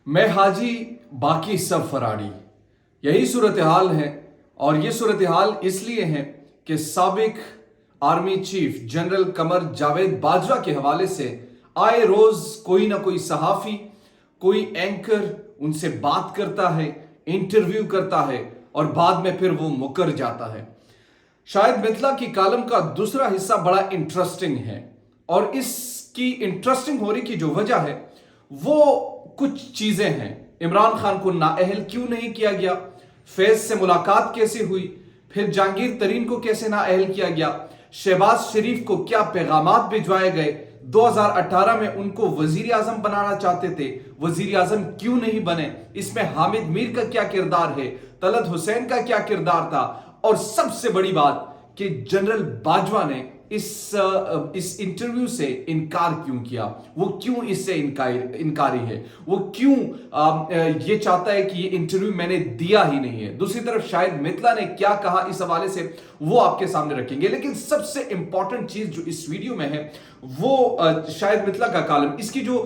میں حاجی باقی سب فراڑی، یہی صورتحال ہے۔ اور یہ صورتحال اس لیے ہے کہ سابق army chief general Qamar Javed Bajwa کے حوالے سے آئے روز کوئی نہ کوئی صحافی، کوئی اینکر ان سے بات کرتا ہے، انٹرویو کرتا ہے اور بعد میں پھر وہ مکر جاتا ہے۔ شاہد مطلع کی کالم کا دوسرا حصہ بڑا انٹرسٹنگ ہے، اور اس کی انٹرسٹنگ ہونے کی جو وجہ ہے وہ کچھ چیزیں ہیں۔ عمران خان کو نااہل کیوں نہیں کیا گیا، فیض سے ملاقات کیسے ہوئی، پھر جہانگیر ترین کو کیسے نااہل کیا گیا، شہباز شریف کو کیا پیغامات بھجوائے گئے، 2018 میں ان کو وزیر اعظم بنانا چاہتے تھے، وزیر اعظم کیوں نہیں بنے، اس میں حامد میر کا کیا کردار ہے، طلعت حسین کا کیا کردار تھا، اور سب سے بڑی بات کہ جنرل باجوہ نے اس انٹرویو سے انکار کیوں کیا، وہ کیوں اس سے انکاری ہے، وہ کیوں یہ چاہتا ہے کہ یہ انٹرویو میں نے دیا ہی نہیں ہے۔ دوسری طرف شاہد مطلع نے کیا کہا اس حوالے سے وہ آپ کے سامنے رکھیں گے، لیکن سب سے امپورٹنٹ چیز جو اس ویڈیو میں ہے وہ شاہد مطلع کا کالم، اس کی جو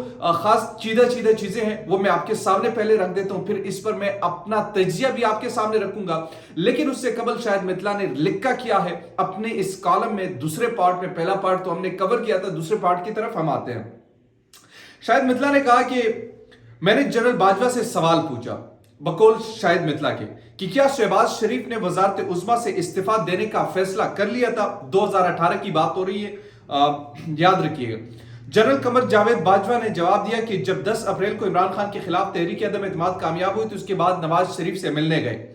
خاص چیدہ چیزیں ہیں وہ میں آپ کے سامنے پہلے رکھ دیتا ہوں، پھر اس پر میں اپنا تجزیہ بھی آپ کے سامنے رکھوں گا۔ لیکن اس سے قبل شاہد مطلع نے لکھا کیا ہے اپنے اس کالم میں دوسرے پارٹ میں، پہلا پارٹ تو ہم نے کور کیا تھا، دوسرے پارٹ کی طرف ہم آتے ہیں۔ شاہد مطلع نے کہا کہ میں نے جنرل باجوہ سے سوال پوچھا، بقول شاہد مطلع کے، کہ کیا شہباز شریف نے وزارت عظمیٰ سے استعفیٰ دینے کا فیصلہ کر لیا تھا؟ 2018 کی بات ہو رہی ہے، یاد رکھیے گا۔ جنرل قمر جاوید باجوہ نے جواب دیا کہ جب 10 اپریل کو عمران خان کے خلاف تحریک عدم اعتماد کامیاب ہوئی تو اس کے بعد نواز شریف سے ملنے گئے۔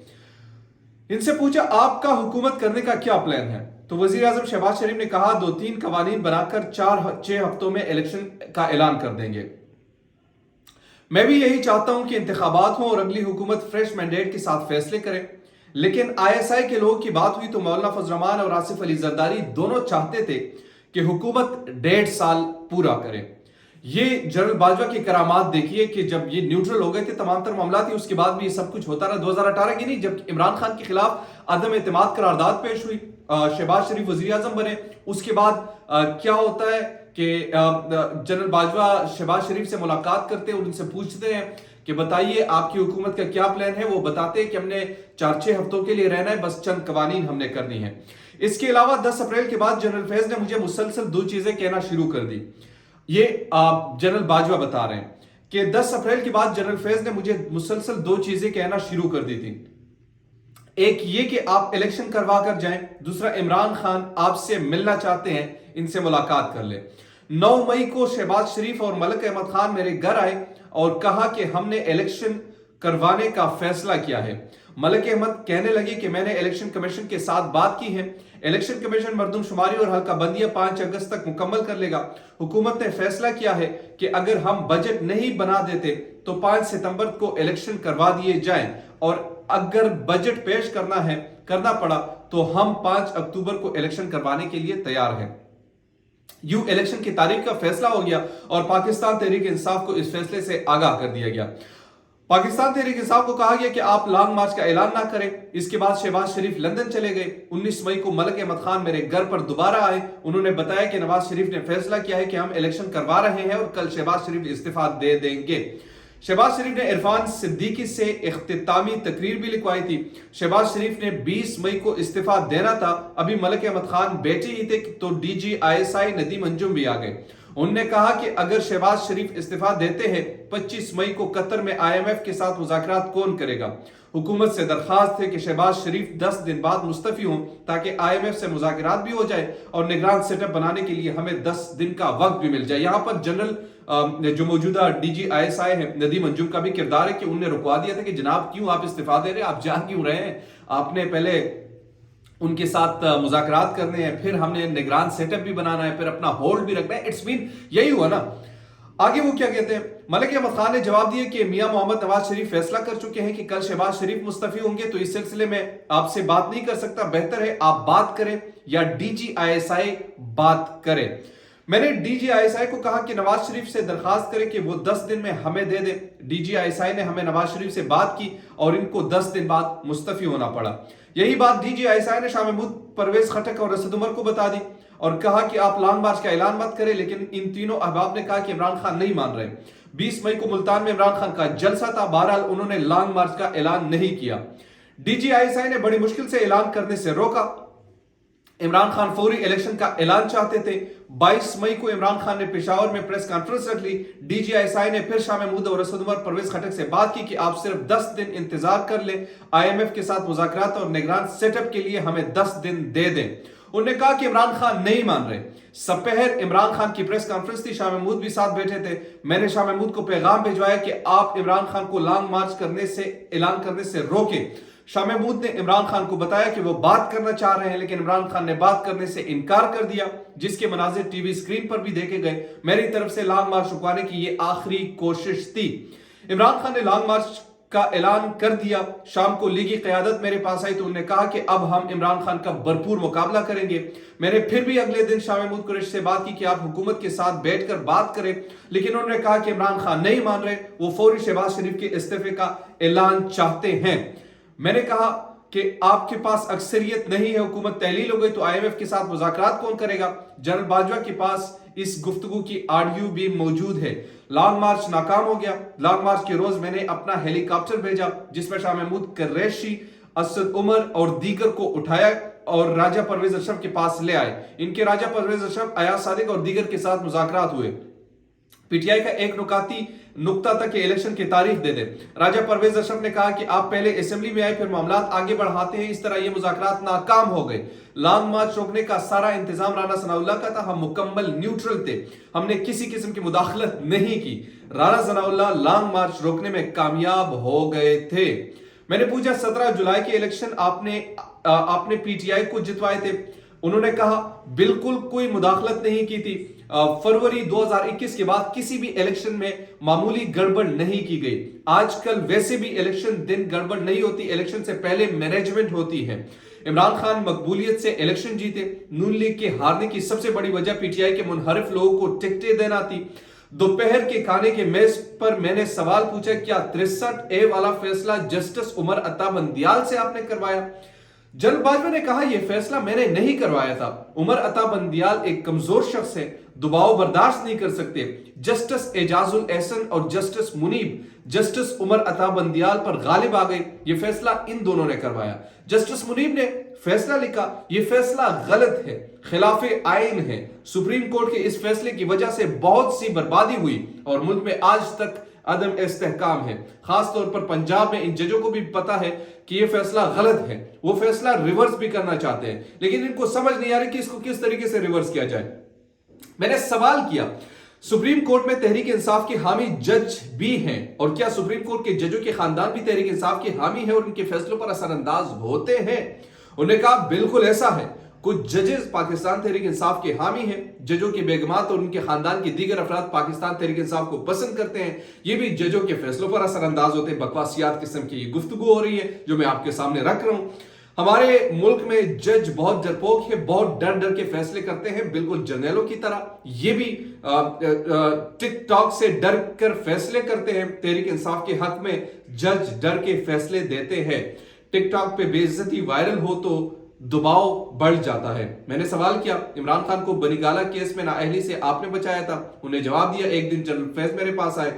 ان سے پوچھا آپ کا حکومت کرنے کا کیا پلان ہے؟ تو وزیر اعظم شہباز شریف نے کہا 2-3 قوانین بنا کر 4-6 ہفتوں میں الیکشن کا اعلان کر دیں گے۔ میں بھی یہی چاہتا ہوں کہ انتخابات ہوں اور اگلی حکومت فریش مینڈیٹ کے ساتھ فیصلے کرے، لیکن ISI کے لوگوں کی بات ہوئی تو مولانا فضل الرحمان اور آصف علی زرداری دونوں چاہتے تھے کہ حکومت 1.5 سال پورا کرے۔ یہ جنرل باجوہ کی کرامات دیکھیے کہ جب یہ نیوٹرل ہو گئے تھے تمام تر معاملات، اس کے بعد بھی یہ سب کچھ ہوتا رہا۔ 2018 کی نہیں، جب عمران خان کے خلاف عدم اعتماد قرارداد پیش ہوئی، شہباز شریف وزیر اعظم بنے، اس کے بعد کیا ہوتا ہے کہ جنرل باجوہ شہباز شریف سے ملاقات کرتے اور ان سے پوچھتے ہیں کہ بتائیے آپ کی حکومت کا کیا پلان ہے۔ وہ بتاتے ہیں کہ ہم نے 4-6 ہفتوں کے لیے رہنا ہے، بس چند قوانین ہم نے کرنی ہے۔ اس کے علاوہ 10 اپریل کے بعد جنرل فیض نے مجھے مسلسل 2 چیزیں کہنا شروع کر دی۔ یہ جنرل باجوہ بتا رہے ہیں کہ 10 اپریل کے بعد جنرل فیض نے مجھے مسلسل 2 چیزیں کہنا شروع کر دی تھی۔ ایک یہ کہ آپ الیکشن کروا کر جائیں، دوسرا عمران خان آپ سے ملنا چاہتے ہیں، ان سے ملاقات کر لیں۔ 9 مئی کو شہباز شریف اور ملک احمد خان میرے گھر آئے اور کہا کہ ہم نے الیکشن کروانے کا فیصلہ کیا ہے۔ ملک احمد کہنے لگے کہ میں نے الیکشن کمیشن کے ساتھ بات کی ہے، الیکشن کمیشن مردم شماری اور حلقہ بندیاں 5 اگست تک مکمل کر لے گا۔ حکومت نے فیصلہ کیا ہے کہ اگر ہم بجٹ نہیں بنا دیتے تو 5 ستمبر کو الیکشن کروا دیے جائیں، اور اگر بجٹ پیش کرنا پڑا تو ہم 5 اکتوبر کو الیکشن کروانے کے لیے تیار ہیں۔ یوں الیکشن کی تاریخ کا فیصلہ ہو گیا اور پاکستان تحریک انصاف کو اس فیصلے سے آگاہ کر دیا گیا۔ پاکستان تحریک انصاف کو کہا گیا کہ آپ لانگ مارچ کا اعلان نہ کریں۔ اس کے بعد شہباز شریف لندن چلے گئے۔ 19 مئی کو ملک احمد خان میرے گھر پر دوبارہ آئے، انہوں نے بتایا کہ نواز شریف نے فیصلہ کیا ہے کہ ہم الیکشن کروا رہے ہیں اور کل شہباز شریف استعفیٰ دے دیں گے۔ شہباز شریف نے عرفان صدیقی سے اختتامی تقریر بھی لکھوائی تھی۔ شہباز شریف نے 20 مئی کو استعفیٰ دینا تھا، ابھی ملک احمد خان بیٹھے ہی تھے تو DG ISI ندیم انجم بھی آ گئے۔ انہوں نے کہا کہ اگر شہباز شریف استعفیٰ دیتے ہیں 25 مئی کو قطر میں IMF کے ساتھ مذاکرات کون کرے گا؟ حکومت سے درخواست ہے کہ شہباز شریف 10 دن بعد مستعفی ہوں تاکہ IMF سے مذاکرات بھی ہو جائے اور نگران سیٹ اپ بنانے کے لیے ہمیں 10 دن کا وقت بھی مل جائے۔ یہاں پر جنرل جو موجودہ DG ISI ہے ندیم انجم کا بھی کردار ہے کہ انہوں نے رکوا دیا تھا کہ جناب کیوں آپ استعفیٰ دے رہے ہیں، آپ جا کیوں رہے ہیں، آپ نے پہلے ان کے ساتھ مذاکرات کرنے ہیں، پھر ہم نے نگران سیٹ اپ بھی بنانا ہے، پھر اپنا ہولڈ بھی رکھنا ہے۔ اٹس مین یہی ہوا نا۔ آگے وہ کیا کہتے ہیں، ملک احمد خان نے جواب دیا کہ میاں محمد نواز شریف فیصلہ کر چکے ہیں کہ کل شہباز شریف مستعفی ہوں گے، تو اس سلسلے میں آپ سے بات نہیں کر سکتا، بہتر ہے آپ بات کریں یا DG ISI بات کرے۔ میں نے DG ISI کو کہا کہ نواز شریف سے درخواست کرے کہ وہ 10 دن میں ہمیں دے دیں۔ DG ISI نے ہمیں نواز شریف سے بات کی اور ان کو 10 دن بعد مستعفی ہونا پڑا۔ یہی بات DG ISI نے شاہ محمود، پرویز خٹک اور رشید عمر کو بتا دی اور کہا کہ آپ لانگ مارچ کا اعلان مت کریں، لیکن ان تینوں احباب نے کہا کہ عمران خان نہیں مان رہے۔ 20 मई को मुल्तान में इमरान खान का जलसा था। बहरहाल उन्होंने लॉन्ग मार्च का ऐलान नहीं किया। DGISI ने बड़ी मुश्किल से ऐलान करने से रोका। इमरान खान फौरी इलेक्शन का ऐलान चाहते थे। 22 मई को इमरान खान ने पेशावर में प्रेस कॉन्फ्रेंस रख ली। DGISI ने फिर शाह महमूद और असद उमर परवेज खटक से बात की कि आप सिर्फ 10 दिन इंतजार कर लें, IMF के साथ मुज़ाकरात और निगरान सेटअप के लिए हमें 10 दिन दे दें। उन्होंने कहा कि इमरान खान नहीं मान रहे। सपहर इमरान खान की प्रेस कॉन्फ्रेंस थी, शाह महमूद भी साथ बैठे थे। मैंने शाह महमूद को पैगाम भिजवाया कि आप इमरान खान को लॉन्ग मार्च करने से ऐलान करने से रोकें। शाह महमूद ने इमरान खान को बताया कि वो बात करना चाह रहे हैं, लेकिन इमरान खान ने बात करने से इनकार कर दिया, जिसके मनाजिर टीवी स्क्रीन पर भी देखे गए। मेरी तरफ से लॉन्ग मार्च रुकवाने की ये आखिरी कोशिश थी। इमरान खान ने लॉन्ग मार्च का ऐलान कर दिया। शाम को लीगी क़यादत मेरे पास आई तो उन्होंने कहा कि अब हम इमरान खान का भरपूर मुकाबला करेंगे। मैंने फिर भी अगले दिन शाह महमूद कुरैशी से बात की कि आप हुकूमत के साथ बैठकर बात करें, लेकिन उन्होंने कहा कि इमरान खान नहीं मान रहे, वो फौरी शहबाज शरीफ के इस्तीफे का ऐलान चाहते हैं। मैंने कहा कि आपके पास अक्सरियत नहीं है, हुकूमत तहलील हो गई तो IMF के साथ मुज़ाकरात कौन करेगा। जनरल बाजवा के पास इस गुफ्तगू की ऑडियो भी मौजूद है। लॉन्ग मार्च नाकाम हो गया। लॉन्ग मार्च के रोज मैंने अपना हेलीकॉप्टर भेजा, जिसमें शाह महमूद, कुरैशी, असद उमर और दीगर को उठाया और राजा परवेज अशरफ के पास ले आए। इनके राजा परवेज अशरफ, अयाज सादिक और दीगर के साथ मुज़ाकरात हुए। PTI का एक नुक्ता तक के इलेक्शन की तारीख दे दे। राजा परवेज अशरफ ने कहा कि आप पहले असेंबली में आए, फिर मामलात आगे बढ़ाते हैं। इस तरह ये मुज़ाकरात नाकाम हो गए। लॉन्ग मार्च रोकने का सारा इंतजाम राना सनाउल्लाह का था। हम मुकम्मल न्यूट्रल थे, हमने किसी किस्म की मुदाखलत नहीं की। राना सनाउल्लाह लॉन्ग मार्च रोकने में कामयाब हो गए थे। मैंने पूछा 17 जुलाई के इलेक्शन आपने PTI को जितवाए थे। उन्होंने कहा बिल्कुल कोई मुदाखलत नहीं की थी। फरवरी 2021 के बाद किसी भी इलेक्शन में मामूली गड़बड़ नहीं की गई। आजकल वैसे भी इलेक्शन दिन गड़बड़ नहीं होती, इलेक्शन से पहले मैनेजमेंट होती है। इमरान खान मकबूलियत से इलेक्शन जीते। नून लीग के हारने की सबसे बड़ी वजह PTI के मुनहरिफ लोगों को टिकटें देना थी। दोपहर के खाने के मेज पर मैंने सवाल पूछा, क्या 63A वाला फैसला जस्टिस उमर अता बंदियाल से आपने करवाया। जनरल बाजवा ने कहा यह फैसला मैंने नहीं करवाया था। उमर अता बंदियाल एक कमजोर शख्स है, दबाव बर्दाश्त नहीं कर सकते। जस्टिस एजाजुल एहसन और जस्टिस मुनीब जस्टिस उमर अता बंदियाल पर गालिब आ गए। यह फैसला इन दोनों ने करवाया। जस्टिस मुनीब ने फैसला लिखा, यह फैसला गलत है, खिलाफे आइन है। सुप्रीम कोर्ट के इस फैसले की वजह से बहुत सी बर्बादी हुई और मुल्क में आज तक अदम इस्तेहकाम है। खास तौर पर पंजाब में इन जजों को भी पता है कि यह फैसला गलत है। वो फैसला रिवर्स भी करना चाहते हैं, लेकिन इनको समझ नहीं आ रही कि इसको किस तरीके से रिवर्स किया जाए। मैंने सवाल किया, सुप्रीम कोर्ट में तहरीक इंसाफ के हामी जज भी हैं, और क्या सुप्रीम कोर्ट के जजों के खानदान भी तहरीक इंसाफ के हामी है और उनके फैसलों पर असरअंदाज होते हैं। उन्होंने कहा बिल्कुल ऐसा है। कुछ जजेस पाकिस्तान तहरीक इंसाफ के हामी हैं। जजों के बेगमात और उनके खानदान के दीगर अफराद पाकिस्तान तहरीक इंसाफ को पसंद करते हैं। ये भी जजों के फैसलों पर असरअंदाज होते हैं। बकवासियात किस्म की गुफ्तगू हो रही है जो मैं आपके सामने रख रहा हूं। हमारे मुल्क में जज बहुत डरपोक है, बहुत डर डर के फैसले करते हैं, बिल्कुल जर्नलों की तरह। ये भी टिकटॉक से डर कर फैसले करते हैं। तहरीक इंसाफ के हक में जज डर के फैसले देते हैं। टिकटॉक पे बेइज्जती वायरल हो तो दबाव बढ़ जाता है। मैंने सवाल किया, इमरान खान को बनीगाला केस में नाअहली से आपने बचाया था। उन्हें जवाब दिया, एक दिन जनरल फैज मेरे पास आए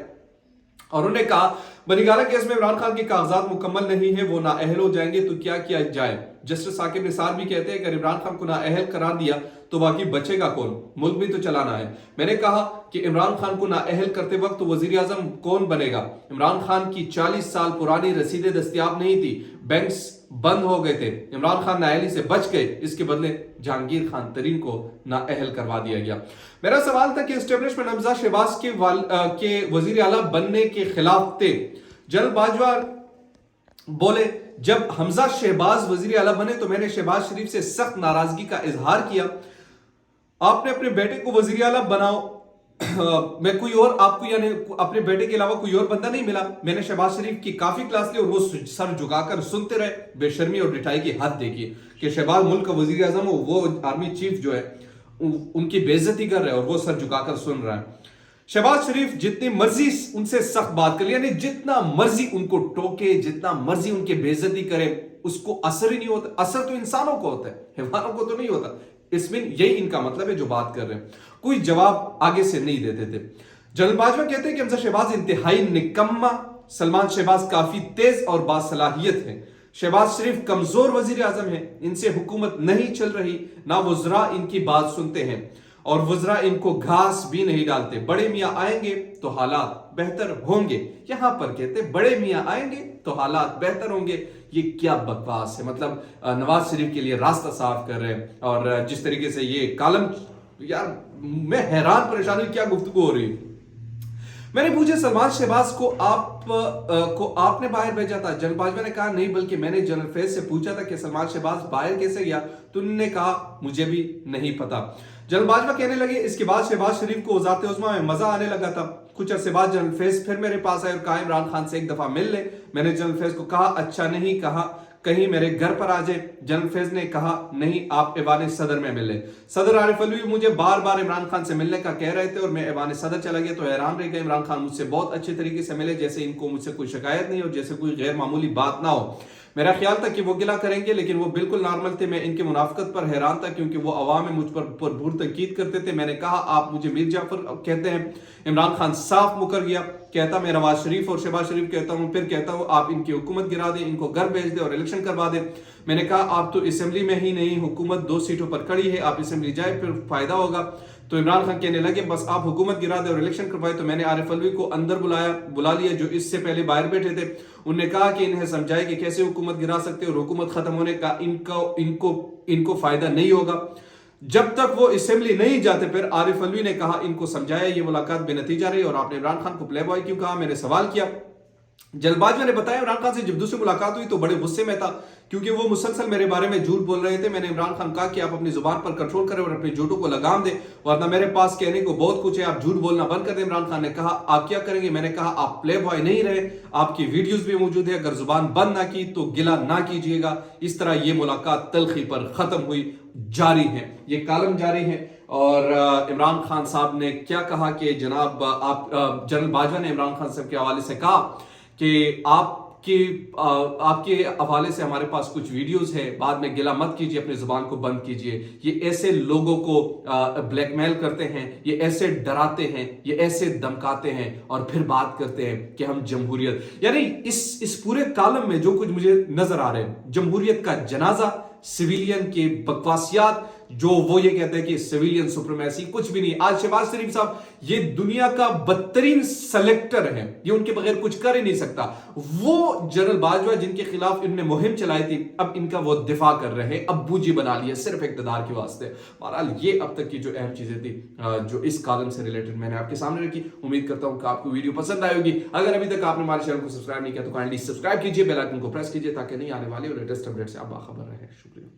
और उन्होंने कहा बनीगाला केस में इमरान खान के कागजात मुकम्मल नहीं है, वो नाअहल हो जाएंगे तो क्या किया जाए। जस्टिस साकिब निसार भी कहते हैं कि इमरान खान को नाअहल करार दिया तो बाकी बचेगा कौन, मुल्क भी तो चलाना है। मैंने कहा कि इमरान खान को नाअहल करते वक्त वजीर आजम कौन बनेगा। इमरान खान की 40 साल पुरानी रसीदें दस्तयाब नहीं थी, बैंक्स बंद हो गए थे। इमरान खान नाअहली से बच गए, इसके बदले जहांगीर खान तरीन को नाअहल करवा दिया गया। मेरा सवाल था कि एस्टेब्लिशमेंट हमजा शहबाज के वजीर आला बनने के खिलाफ थे। जनरल बाजवा बोले, जब हमजा शहबाज वजीर आला बने तो मैंने शहबाज शरीफ से सख्त नाराजगी का इजहार किया। आपने अपने बेटे को वजीर आला बनाओ, मैं कोई और आपको यानी अपने बेटे के अलावा कोई और बंदा नहीं मिला। मैंने शहबाज शरीफ की काफी क्लास ली और वो सर झुकाकर सुनते रहे। बेशर्मी और डिठाई की हद देखिए कि शहबाज मुल्क का वजीर आजम हो, वो आर्मी चीफ जो है उनकी बेइज्जती कर रहे हैं और वो सर झुकाकर सुन रहा है। शहबाज शरीफ जितनी मर्जी उनसे सख्त बात कर, यानी जितना मर्जी उनको टोके, जितना मर्जी उनके बेइज्जती करे, उसको असर ही नहीं होता। असर तो इंसानों को होता है, हैवानों को तो नहीं होता। इसमें यही इनका मतलब है जो बात कर रहे हैं। कोई जवाब आगे से नहीं देते थे। जनरल बाजवा कहते हैं कि हमजा शहबाज इंतहाई निकम्मा, सलमान शहबाज काफी तेज और बासलाहियत है। शहबाज शरीफ कमजोर वजीर आजम है, इनसे हुकूमत नहीं चल रही, ना वज़रा इनकी बात सुनते हैं और वज़रा इनको घास भी नहीं डालते। बड़े मियाँ आएंगे तो हालात बेहतर होंगे। यहां पर कहते बड़े मियाँ आएंगे तो हालात बेहतर होंगे। ये क्या बकवास है, मतलब नवाज शरीफ के लिए रास्ता साफ कर रहे हैं। और जिस तरीके से ये कॉलम, यार मैं हैरान परेशान हूं, क्या गुफ्तगू हो रही है। मैंने पूछा सलमान शहबाज को आपने बाहर भेजा था? जनरल बाजवा ने कहा नहीं, बल्कि मैंने जनरल फैज से पूछा था कि सलमान शहबाज बाहर कैसे गया, तो उन्होंने कहा मुझे भी नहीं पता। जनरल बाजवा कहने लगे इसके बाद शहबाज शरीफ को वज़ारत उज़्मा में मजा आने लगा था। कुछ अरसे बाद जनरल फैज फिर मेरे पास आए और कहा इमरान खान से एक दफा मिल ले। मैंने जनरल फैज को कहा अच्छा नहीं, कहा कहीं मेरे घर पर आ जाए। जनरल फैज ने कहा नहीं, आप ऐवान सदर में मिले। सदर आरिफ अलवी मुझे बार बार इमरान खान से मिलने का कह रहे थे और मैं ऐवान सदर चला गया तो हैरान रह गया। इमरान खान मुझसे बहुत अच्छे तरीके से मिले, जैसे इनको मुझसे कोई शिकायत नहीं और जैसे कोई गैर मामूली बात ना हो। मेरा ख्याल था कि वो गिला करेंगे, लेकिन वो बिल्कुल नॉर्मल थे। मैं इनके मुनाफिकत पर हैरान था क्योंकि वो अवाम में मुझ पर भरपूर तकीद करते थे। मैंने कहा आप मुझे मीर जाफर कहते हैं। इमरान खान साफ मुकर गया, कहता मैं नवाज शरीफ और शहबाज शरीफ कहता हूं, फिर कहता हूं आप इनकी हुकूमत गिरा दें, इनको घर भेज दें और इलेक्शन करवा दें। मैंने कहा आप तो असेंबली में ही नहीं, हुकूमत 2 सीटों पर खड़ी है, आप असेंबली जाए फिर फायदा होगा। तो इमरान खान कहने लगे बस आप हुकूमत गिरा दे और इलेक्शन करवाए। तो मैंने आरिफ अलवी को अंदर बुला लिया जो इससे पहले बाहर बैठे थे। उन्होंने कहा कि इन्हें समझाए कि कैसे हुकूमत गिरा सकते और हुकूमत खत्म होने का इनको फायदा नहीं होगा। जब तक वो असेंबली नहीं जाते, फिर आरिफ अलवी ने कहा इनको समझाया ये मुलाकात बेनतीजा रही और आपने इमरान खान को प्ले बॉय क्यों कहा। मैंने सवाल किया। जनरल बाजवा ने बताया इमरान खान से जब दूसरी मुलाकात हुई तो बड़े गुस्से में था क्योंकि वो मुसलसल मेरे बारे में झूठ बोल रहे थे। मैंने इमरान खान कहा कि आप अपनी जुबान पर कंट्रोल करें और अपने झूठों को लगाम दें, वरना मेरे पास कहने को बहुत कुछ है, आप झूठ बोलना बंद कर दें। इमरान खान ने कहा आप क्या करेंगे? मैंने कहा आप प्ले बॉय नहीं रहे, आपकी वीडियोस भी मौजूद है, अगर जुबान बंद ना की तो गिला ना कीजिएगा। इस तरह ये मुलाकात तलखी पर खत्म हुई। जारी है, ये कॉलम जारी है। और इमरान खान साहब ने क्या कहा कि जनाब जनरल बाजवा ने इमरान खान साहब के हवाले से कहा कि आपके हवाले से हमारे पास कुछ वीडियोस है, बाद में गिला मत कीजिए, अपनी जुबान को बंद कीजिए। ये ऐसे लोगों को ब्लैकमेल करते हैं, ये ऐसे डराते हैं, ये ऐसे धमकाते हैं और फिर बात करते हैं कि हम जमहूरियत, यानी इस पूरे कॉलम में जो कुछ मुझे नजर आ रहे हैं, जमहूरियत का जनाजा, सिविलियन के बकवासियात, जो वो ये कहते हैं कि सिविलियन सुप्रीमेसी, कुछ भी नहीं। आज शहबाज शरीफ साहब ये दुनिया का बदतरीन सेलेक्टर है, ये उनके बगैर कुछ कर ही नहीं सकता। वो जनरल बाजवा जिनके खिलाफ इन्होंने मुहिम चलाई थी, अब इनका वो दिफा कर रहे हैं, अब्बू जी बना लिया सिर्फ इक़्तिदार के वास्ते। बहरहाल ये अब तक की जो अहम चीजें थी जो इस कॉलम से रिलेटेड मैंने आपके सामने रखी। उम्मीद करता हूं कि आपको वीडियो पसंद आई होगी। अगर अभी तक आपने हमारे चैनल को सब्सक्राइब नहीं किया तो काइंडली सब्सक्राइब कीजिए, बेल आइकन को प्रेस कीजिए ताकि नहीं आने वाले और लेटेस्ट अपडेट से आप बाखबर रहे। शुक्रिया।